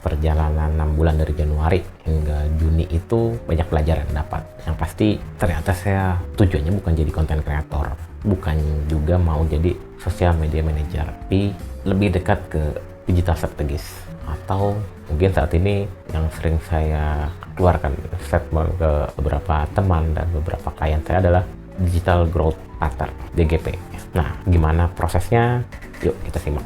Perjalanan 6 bulan dari Januari hingga Juni itu banyak pelajaran dapat. Yang pasti ternyata saya tujuannya bukan jadi konten kreator, bukan juga mau jadi sosial media manager, tapi lebih dekat ke digital strategis. Atau mungkin saat ini yang sering saya keluarkan statement ke beberapa teman dan beberapa klien saya adalah Digital Growth Pattern, DGP. Nah, gimana prosesnya? Yuk kita simak.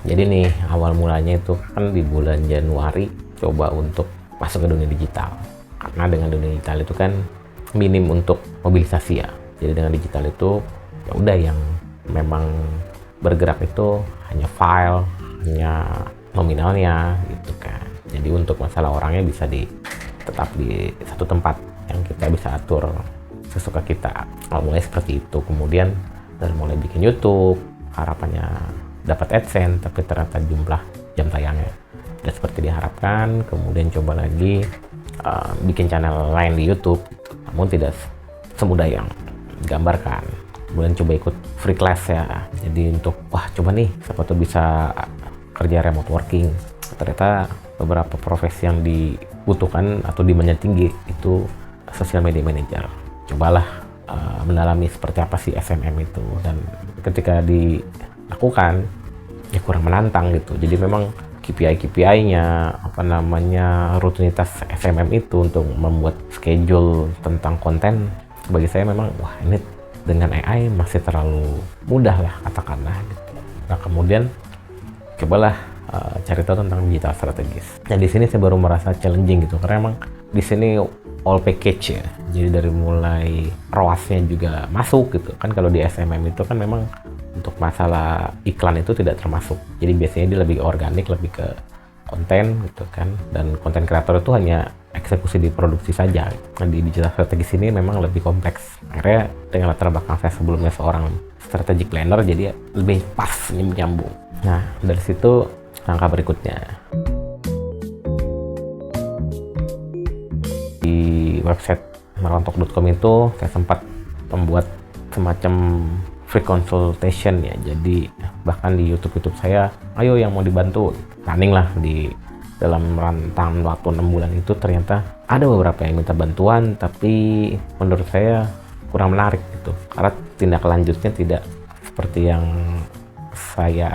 Jadi nih, awal mulanya itu kan di bulan Januari coba untuk masuk ke dunia digital. Karena dengan dunia digital itu kan minim untuk mobilisasi ya. Jadi dengan digital itu ya udah yang memang bergerak itu hanya file, hanya nominalnya gitu kan. Jadi untuk masalah orangnya bisa tetap di satu tempat yang kita bisa atur sesuka kita. Mulai seperti itu, kemudian dari mulai bikin YouTube, harapannya dapat AdSense, tapi ternyata jumlah jam tayangnya tidak seperti diharapkan. Kemudian coba lagi bikin channel lain di YouTube, namun tidak semudah yang digambarkan. Kemudian coba ikut free class ya, jadi untuk coba nih siapa tuh bisa kerja remote working. Ternyata beberapa profesi yang dibutuhkan atau demandnya tinggi itu social media manager. Cobalah mendalami seperti apa sih SMM itu, dan ketika dilakukan ya kurang menantang gitu. Jadi memang KPI-nya rutinitas SMM itu untuk membuat schedule tentang konten bagi saya memang ini dengan AI masih terlalu mudah lah katakanlah gitu. Nah kemudian cobalah cari tahu tentang digital strategis. Nah di sini saya baru merasa challenging gitu, karena emang di sini all package ya. Jadi dari mulai ROAS-nya juga masuk gitu kan. Kalau di SMM itu kan memang untuk masalah iklan itu tidak termasuk. Jadi biasanya dia lebih organik, lebih ke konten gitu kan. Dan konten kreator itu hanya eksekusi di produksi saja. Nah di digital strategis ini memang lebih kompleks. Akhirnya dengan latar belakang saya sebelumnya seorang strategic planner, jadi lebih pas nyambung. Nah dari situ langkah berikutnya. Di website merontok.com itu saya sempat membuat semacam free consultation ya. Jadi bahkan di YouTube saya, ayo yang mau dibantu, running lah di dalam rentang waktu 6 bulan itu. Ternyata ada beberapa yang minta bantuan, tapi menurut saya kurang menarik gitu, karena tindak lanjutnya tidak seperti yang saya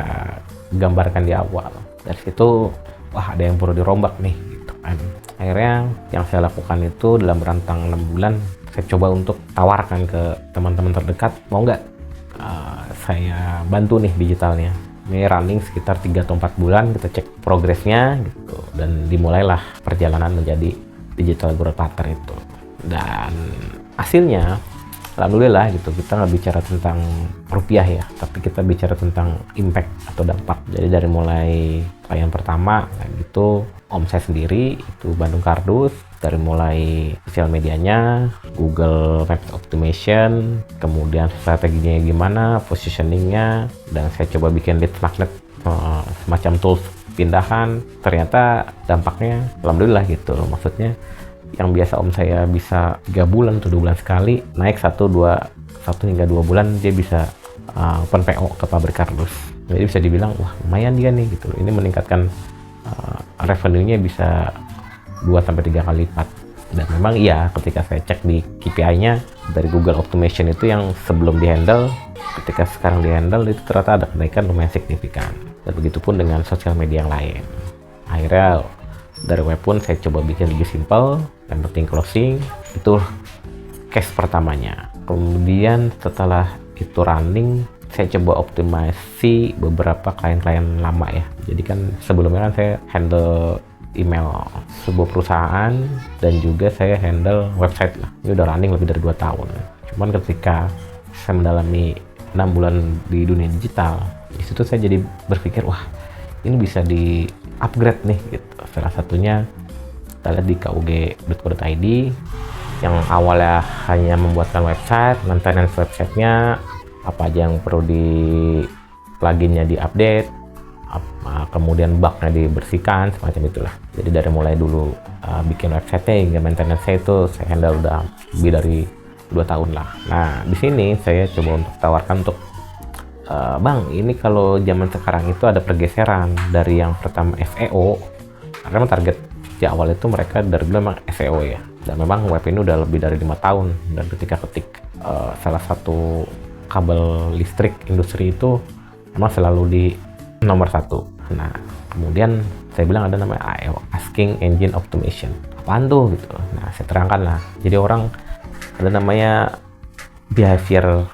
gambarkan di awal. Dari situ ada yang perlu dirombak nih gitu kan. Akhirnya yang saya lakukan itu dalam rentang 6 bulan saya coba untuk tawarkan ke teman-teman terdekat, mau nggak saya bantu nih digitalnya. Ini running sekitar 3 atau 4 bulan, kita cek progresnya gitu, dan dimulailah perjalanan menjadi digital growth pattern itu. Dan hasilnya alhamdulillah gitu, kita nggak bicara tentang rupiah ya, tapi kita bicara tentang impact atau dampak. Jadi dari mulai klien pertama gitu, saya sendiri itu Bandung Kardus, dari mulai sosial medianya, Google Web Optimization, kemudian strateginya gimana, positioningnya, dan saya coba bikin lead magnet, semacam tools pindahan. Ternyata dampaknya alhamdulillah gitu, maksudnya yang biasa saya bisa 3 bulan atau 2 bulan sekali, naik 1 hingga 2 bulan dia bisa open PO ke pabrik kardus. Jadi bisa dibilang lumayan dia nih gitu. Ini meningkatkan revenue-nya bisa 2-3 kali lipat. Dan memang iya, ketika saya cek di KPI-nya dari Google Automation itu yang sebelum dihandle, ketika sekarang dihandle itu ternyata ada kenaikan lumayan signifikan. Dan begitupun dengan sosial media yang lain. Akhirnya dari web pun saya coba bikin lebih simple, dan penting closing itu case pertamanya. Kemudian setelah itu running, saya coba optimasi beberapa klien-klien lama ya. Jadi kan sebelumnya kan saya handle email sebuah perusahaan, dan juga saya handle website lah. Ini udah running lebih dari 2 tahun. Cuman ketika saya mendalami 6 bulan di dunia digital, di situ saya jadi berpikir ini bisa di upgrade nih gitu. Salah satunya kita lihat di kug.co.id yang awalnya hanya membuatkan website, maintenance websitenya, apa aja yang perlu di pluginnya diupdate, kemudian bugnya dibersihkan, semacam itulah. Jadi dari mulai dulu bikin websitenya hingga maintenance-nya itu saya handle udah lebih dari 2 tahun lah. Nah di sini saya coba untuk tawarkan untuk Bang, ini kalau zaman sekarang itu ada pergeseran dari yang pertama SEO, karena target di awal itu mereka dari dulu memang SEO ya, dan memang web ini udah lebih dari 5 tahun, dan ketika ketik salah satu kabel listrik industri itu memang selalu di nomor 1. Nah, kemudian saya bilang ada namanya AEO, Asking Engine Automation. Apaan tuh gitu? Nah, saya terangkan lah. Jadi orang ada namanya behavior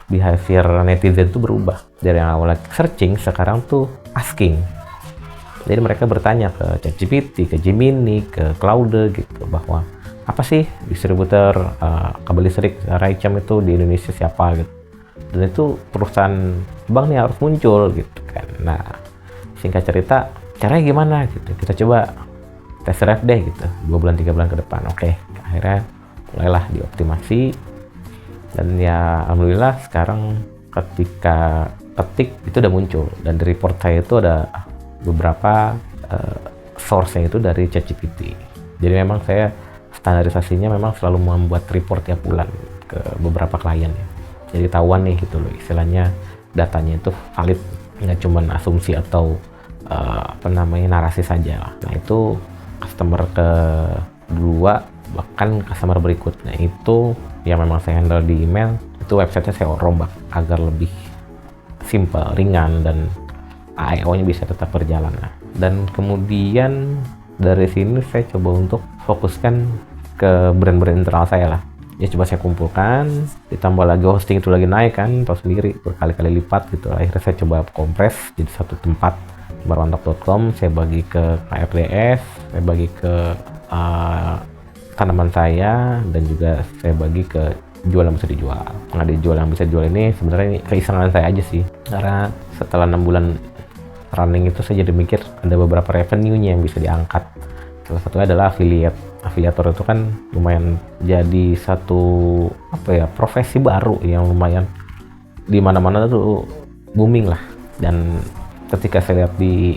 netizen itu berubah dari yang awalnya searching, sekarang tuh asking. Jadi mereka bertanya ke ChatGPT, ke Gemini, ke Claude gitu, bahwa apa sih distributor kabel listrik Raicam itu di Indonesia siapa gitu, dan itu perusahaan bank nih harus muncul gitu kan. Nah, singkat cerita caranya gimana gitu, kita coba tes drive deh gitu 2 bulan 3 bulan ke depan. Oke, akhirnya mulailah dioptimasi. Dan ya alhamdulillah sekarang ketika ketik itu udah muncul, dan di report saya itu ada beberapa source-nya itu dari ChatGPT. Jadi memang saya standarisasinya memang selalu membuat report tiap bulan ke beberapa klien ya. Jadi tahuan nih gitu loh, istilahnya datanya itu valid, nggak cuma asumsi atau narasi saja. Nah, itu customer kedua bahkan customer berikutnya itu yang memang saya handle di email, itu websitenya saya rombak agar lebih simple, ringan, dan AEO-nya bisa tetap berjalan. Dan kemudian dari sini saya coba untuk fokuskan ke brand-brand internal saya lah. Ya coba saya kumpulkan, ditambah lagi hosting itu lagi naik kan, tahu sendiri berkali-kali lipat gitu. Akhirnya saya coba kompres jadi satu tempat, marwantok.com. Saya bagi ke KRDS, saya bagi ke tanaman saya, dan juga saya bagi ke jual yang bisa dijual. Nah, di jual yang bisa dijual ini sebenarnya ini keisengan saya aja sih, karena setelah 6 bulan running itu saya jadi mikir ada beberapa revenue-nya yang bisa diangkat. Salah satunya adalah affiliate. Afiliator itu kan lumayan jadi satu profesi baru yang lumayan di mana-mana tuh booming lah. Dan ketika saya lihat di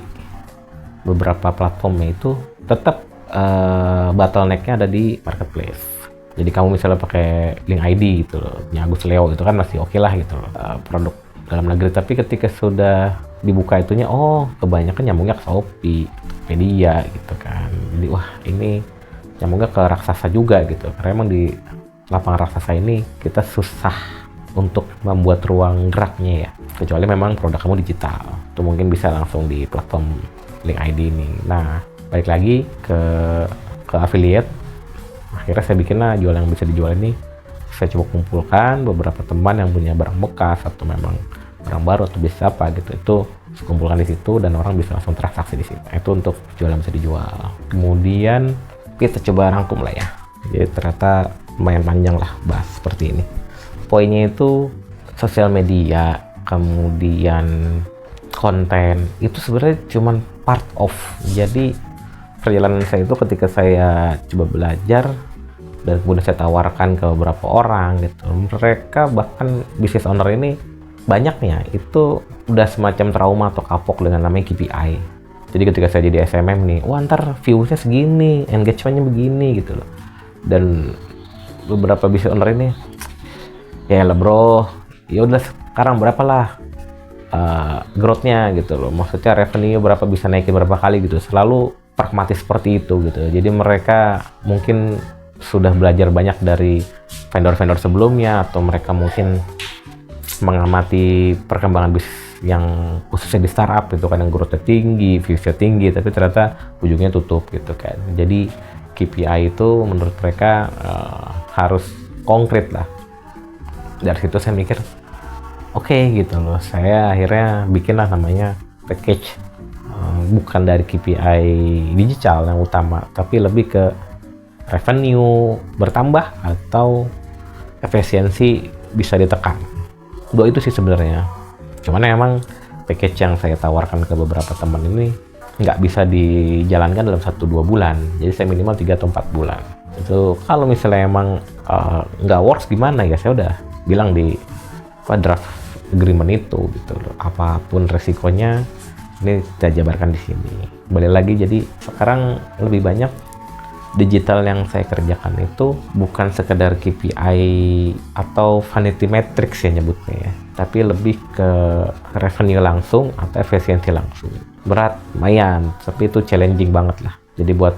beberapa platformnya itu tetap bottleneck-nya ada di marketplace. Jadi kamu misalnya pakai link ID gitu loh, Agus Leo itu kan masih oke lah gitu loh, produk dalam negeri. Tapi ketika sudah dibuka itunya, kebanyakan nyambungnya ke Shopee, Tokopedia gitu kan. Jadi wah, ini nyambungnya ke raksasa juga gitu. Karena emang di lapangan raksasa ini kita susah untuk membuat ruang geraknya ya. Kecuali memang produk kamu digital, itu mungkin bisa langsung di platform link ID ini. Nah, balik lagi ke affiliate. Akhirnya saya bikinlah jual yang bisa dijual ini. Saya coba kumpulkan beberapa teman yang punya barang bekas atau memang barang baru atau bisa apa gitu, itu kumpulkan di situ dan orang bisa langsung transaksi di situ. Itu untuk jual yang bisa dijual. Kemudian kita coba rangkum lah ya. Jadi ternyata lumayan panjang lah bahas seperti ini. Poinnya itu sosial media, kemudian konten, itu sebenarnya cuman part of. Jadi perjalanan saya itu ketika saya coba belajar dan kemudian saya tawarkan ke beberapa orang gitu, mereka bahkan business owner ini banyaknya itu udah semacam trauma atau kapok dengan namanya KPI. Jadi ketika saya jadi SMM nih, wah ntar viewsnya segini, engagementnya begini gitu loh. Dan beberapa business owner ini, ya lah bro, ya udah sekarang berapa lah growth-nya gitu loh. Maksudnya revenue berapa, bisa naikin berapa kali gitu. Selalu pragmatis seperti itu gitu. Jadi mereka mungkin sudah belajar banyak dari vendor-vendor sebelumnya, atau mereka mungkin mengamati perkembangan bisnis yang khususnya di startup itu kan, yang growth-nya tinggi, views-nya tinggi, tapi ternyata ujungnya tutup gitu kan. Jadi KPI itu menurut mereka harus konkret lah. Dari situ saya mikir, oke gitu loh, saya akhirnya bikinlah namanya package, bukan dari KPI digital yang utama, tapi lebih ke revenue bertambah atau efisiensi bisa ditekan. Dua itu sih sebenarnya. Cuman emang package yang saya tawarkan ke beberapa teman ini nggak bisa dijalankan dalam 1-2 bulan. Jadi saya minimal 3 atau 4 bulan. Itu kalau misalnya emang nggak works gimana ya, saya udah bilang di draft agreement itu gitu loh. Apapun resikonya ini kita jabarkan di sini. Balik lagi, jadi sekarang lebih banyak digital yang saya kerjakan itu bukan sekedar KPI atau vanity metrics ya nyebutnya ya, tapi lebih ke revenue langsung atau efisiensi langsung. Berat, lumayan, tapi itu challenging banget lah. Jadi buat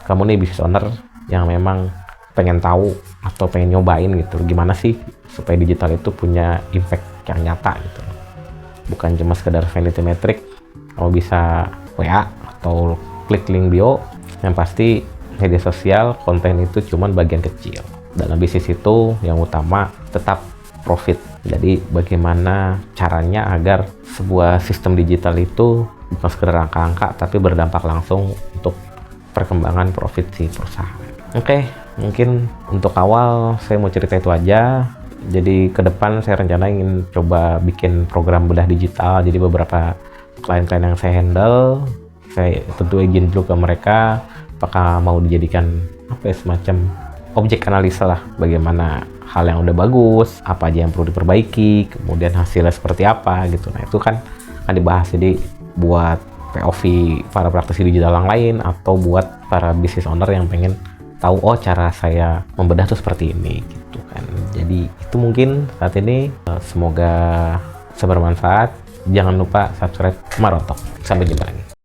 kamu nih business owner yang memang pengen tahu atau pengen nyobain gitu, gimana sih supaya digital itu punya impact yang nyata gitu. Bukan cuma sekedar vanity metric, kamu bisa WA atau klik link bio, yang pasti media sosial, konten itu cuma bagian kecil. Dalam bisnis itu yang utama tetap profit. Jadi bagaimana caranya agar sebuah sistem digital itu bukan sekedar angka-angka, tapi berdampak langsung untuk perkembangan profit si perusahaan. Oke, mungkin untuk awal saya mau cerita itu aja. Jadi ke depan saya rencana ingin coba bikin program bedah digital. Jadi beberapa klien-klien yang saya handle, saya tentu izin dulu ke mereka apakah mau dijadikan semacam objek analisa lah, bagaimana hal yang udah bagus, apa aja yang perlu diperbaiki, kemudian hasilnya seperti apa gitu. Nah itu kan akan dibahas, jadi buat POV para praktisi digital yang lain atau buat para business owner yang pengen tahu cara saya membedah tuh seperti ini gitu kan. Jadi itu mungkin saat ini, semoga bermanfaat. Jangan lupa subscribe Marotok. Sampai jumpa lagi.